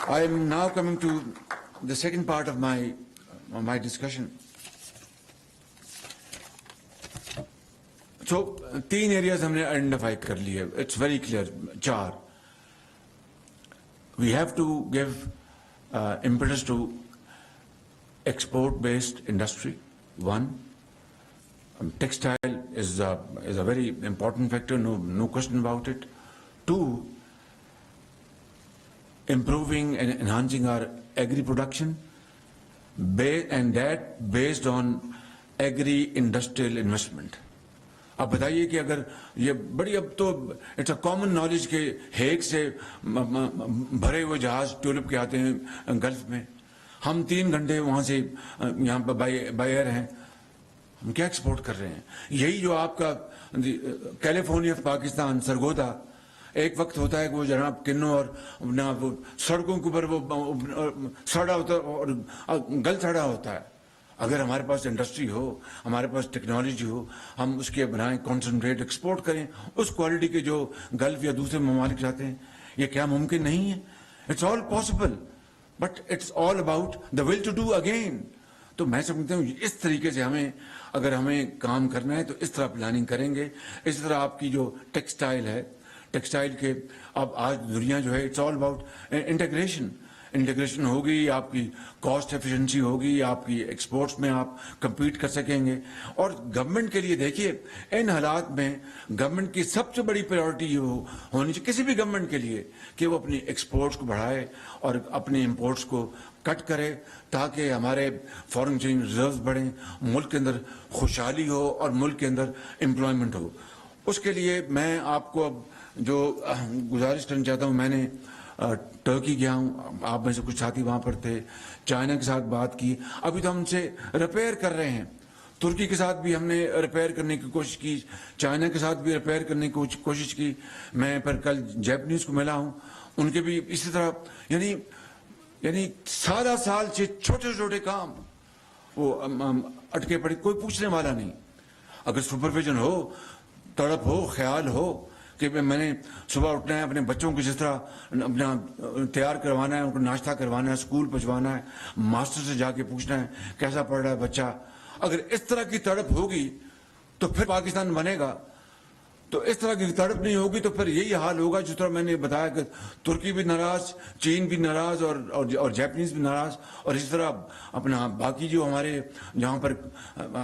I am now coming to the second part of my discussion. So, 3 areas हमने identify कर लिए. It's very clear. 4. We have to give impetus to export-based industry. 1. Textile is a very important factor. No question about it. 2. Improving and enhancing our agri-production, and that based on agri-industrial investment. अब बताइए कि अगर ये बड़ी अब तो it's a common knowledge के Hague से भरे हुए जहाज ट्यूलिप के आते हैं गल्फ में, हम 3 घंटे वहाँ से यहाँ पर बाय एयर हैं, हम क्या एक्सपोर्ट कर रहे हैं? यही जो आपका कैलिफोर्निया पाकिस्तान सरगोदा एक वक्त होता है कि वो जनाब किन्नों और ना वो सड़कों के ऊपर वो सड़ा होता और गल सड़ा होता है. अगर हमारे पास इंडस्ट्री हो, हमारे पास टेक्नोलॉजी हो, हम उसके बनाएं, कॉन्सेंट्रेट एक्सपोर्ट करें उस क्वालिटी के जो गल्फ या दूसरे ममालिक चाहते हैं. ये क्या मुमकिन नहीं है? It's all possible, but it's all about the will to do again. तो मैं समझता हूँ इस तरीके से अगर हमें काम करना है तो इस तरह प्लानिंग करेंगे. इस तरह आपकी जो टेक्सटाइल के अब आज दुनिया जो है इट्स ऑल अबाउट इंटीग्रेशन होगी, आपकी कॉस्ट एफिशिएंसी होगी, आपकी एक्सपोर्ट्स में आप compete कर सकेंगे. और गवर्नमेंट के लिए देखिए, इन हालात में गवर्नमेंट की सबसे बड़ी प्रायोरिटी ये होनी चाहिए किसी भी गवर्नमेंट के लिए कि वो अपनी एक्सपोर्ट्स को बढ़ाए और अपने इंपोर्ट्स को कट करे ताकि हमारे फॉरेन एक्सचेंज रिजर्व्स बढ़ें, मुल्क के अंदर खुशहाली हो और मुल्क के अंदर एम्प्लॉयमेंट हो. उसके लिए मैं आपको अब जो गुजारिश करना चाहता हूँ, मैंने टर्की गया हूँ, आप में से कुछ साथी वहाँ पर थे, चाइना के साथ बात की, अभी तो हमसे रिपेयर कर रहे हैं. तुर्की के साथ भी हमने रिपेयर करने की कोशिश की, चाइना के साथ भी रिपेयर करने की कोशिश की. मैं पर कल जैपनीज को मिला हूँ, उनके भी इसी तरह यानी सारा साल से छोटे छोटे काम वो अटके पड़े, कोई पूछने वाला नहीं. अगर सुपरविजन हो, तड़प हो, ख्याल हो कि मैंने सुबह उठना है, अपने बच्चों को जिस तरह अपना तैयार करवाना है, उनको नाश्ता करवाना है, स्कूल पहुंचवाना है, मास्टर से जाके पूछना है कैसा पढ़ रहा है बच्चा, अगर इस तरह की तड़प होगी तो फिर पाकिस्तान बनेगा. तो इस तरह की तड़प नहीं होगी तो फिर यही हाल होगा जिस तरह मैंने बताया कि तुर्की भी नाराज, चीन भी नाराज और जापानीज भी नाराज, और इस तरह अपना बाकी जो हमारे जहाँ पर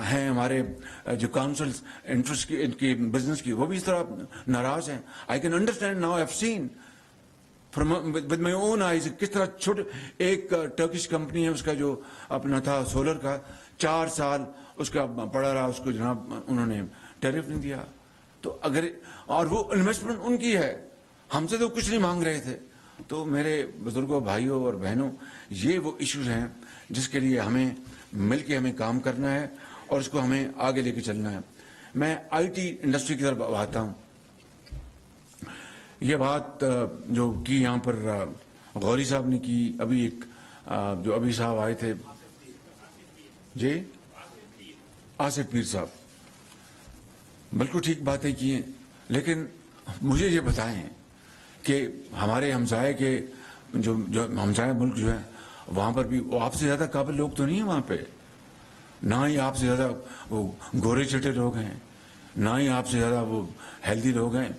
हैं हमारे जो काउंसिल इंटरेस्ट की इनकी बिजनेस की, वो भी इस तरह नाराज हैं. I can understand now, I have seen with my own eyes किस तरह छोटे एक टर्किश कंपनी है, उसका जो अपना था सोलर का, 4 साल उसका पड़ा रहा, उसको जनाब उन्होंने टैरिफ नहीं दिया. तो अगर और वो इन्वेस्टमेंट उनकी है, हमसे तो कुछ नहीं मांग रहे थे. तो मेरे बुजुर्गों, भाइयों और बहनों, ये वो इश्यूज हैं जिसके लिए हमें मिलके हमें काम करना है और इसको हमें आगे लेके चलना है. मैं आईटी इंडस्ट्री की तरफ आता हूँ. ये बात जो की यहाँ पर गौरी साहब ने की, अभी एक जो अभी साहब आए थे जी, आसिफ पीर साहब, बिल्कुल ठीक बातें की हैं, लेकिन मुझे ये बताएं कि हमारे हमसाये के जो हमसाया मुल्क जो है वहाँ पर भी वो आपसे ज़्यादा काबिल लोग तो नहीं हैं वहाँ पे, ना ही आपसे ज़्यादा वो गोरे चिट्टे लोग हैं, ना ही आपसे ज़्यादा वो हेल्दी लोग हैं.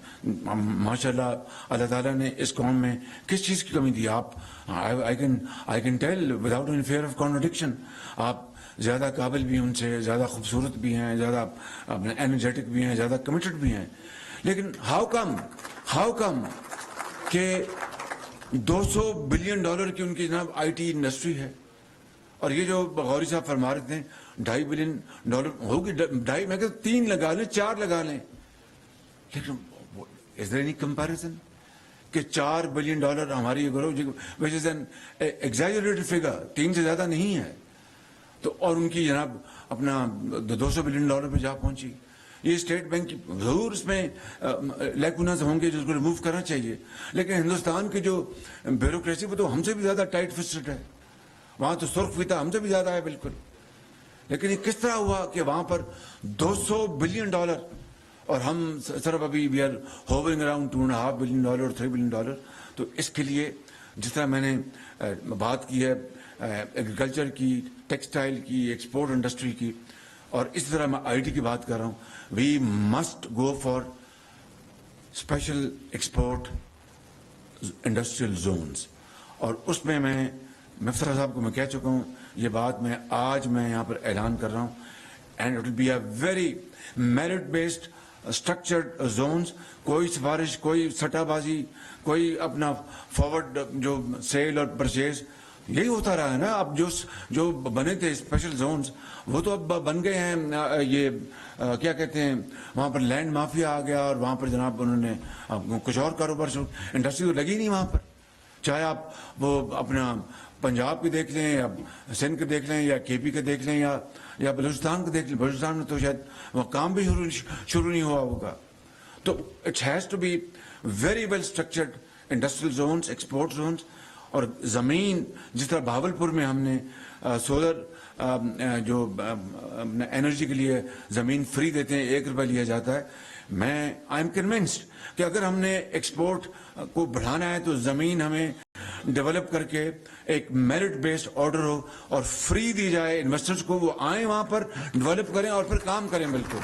माशाल्लाह अल्लाह ताला ने इस कौम में किस चीज़ की कमी दी? आप I can tell without any fear of contradiction, आप ज़्यादा काबिल भी उनसे, ज़्यादा खूबसूरत भी हैं, ज़्यादा अपने एनर्जेटिक भी हैं, ज़्यादा कमिटेड भी हैं. लेकिन हाउ कम कि $200 बिलियन की उनकी जनाब आईटी इंडस्ट्री है, और ये जो गौरी साहब फरमा रहे थे $2.5 बिलियन होगी, 2.5 मैं कहता 3 लगा लें, 4 लगा लें, लेकिन इज देयर एनी कंपैरिजन कि $4 बिलियन हमारी growth, which is an exaggerated figure, 3 से ज़्यादा नहीं है. तो और उनकी जनाब अपना $200 बिलियन पे जा पहुंची. ये स्टेट बैंक की जरूर इसमें लैकुनास होंगे जिसको रिमूव करना चाहिए, लेकिन हिंदुस्तान की जो ब्यूरोक्रेसी वो तो हमसे भी ज़्यादा टाइट फिस्टेड है. वहाँ तो सुर्ख फीता हमसे भी ज़्यादा है बिल्कुल. लेकिन ये किस तरह हुआ कि वहाँ पर $200 बिलियन और हम सिर्फ अभी we are hovering around $2.5 billion और $3 बिलियन. तो इसके लिए جس طرح میں نے بات کی ہے ایگریکلچر کی، ٹیکسٹائل کی، ایکسپورٹ انڈسٹری کی، اور اسی طرح میں آئی ٹی کی بات کر رہا ہوں. We must go for special export industrial zones. اور اس میں مفسر صاحب کو میں کہہ چکا ہوں، یہ بات آج میں یہاں پر اعلان کر رہا ہوں. And it will be a very merit based structured zones. کوئی سفارش، کوئی سٹہ بازی، کوئی اپنا فارورڈ جو سیل اور پرچیز، یہی ہوتا رہا ہے نا. اب جو بنے تھے اسپیشل زونز وہ تو اب بن گئے ہیں، یہ کیا کہتے ہیں، وہاں پر لینڈ مافیا آ گیا، اور وہاں پر جناب انہوں نے کچھ اور کاروبار شروع، انڈسٹری تو لگی نہیں وہاں پر. چاہے آپ وہ اپنا پنجاب کے دیکھ لیں، یا سندھ کے دیکھ لیں، یا کے پی کے دیکھ لیں، یا بلوچستان کے دیکھ لیں. بلوچستان میں تو شاید وہ کام بھی شروع نہیں ہوا ہوگا. تو it has to be very well structured industrial zones, export zones. اور زمین جس طرح بھاولپور میں ہم نے سولر جو انرجی کے لیے زمین فری دیتے ہیں، 1 روپے لیا جاتا ہے. میں آئی ایم کنونسڈ کہ اگر ہم نے ایکسپورٹ کو بڑھانا ہے تو زمین ہمیں ڈیولپ کر کے ایک میرٹ بیسڈ آرڈر ہو اور فری دی جائے انویسٹرز کو، وہ آئیں وہاں پر ڈیولپ کریں اور پھر کام کریں. بالکل